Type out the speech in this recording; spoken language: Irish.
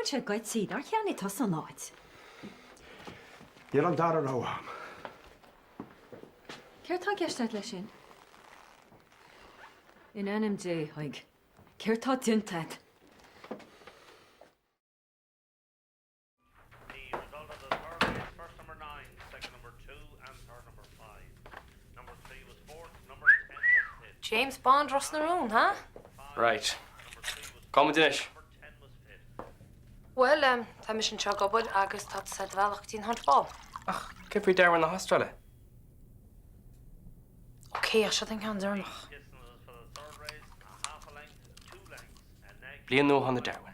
Cúin sé gait síd ar cheannaí tá san náid. Níl an dar ó am. Céir tá geistead lei sin? In NMJ, haig. Céir tá dintead. The result of the survey is first number 9, second number 2, and third number 5. Number 3 was 4th, number 10 was 5th. James Bond Ross na Roon, huh? Right. Number 3 was Come Dinesh. number 10 was 5th. Well, tá mis an seo gobod agus tá sa dhealach tín handball. Ach, kif fi dar in the hostel. Okay, I should think I'm there. Distances for the third race, a half a length, 2 lengths, and next Blian no 100 Darwin.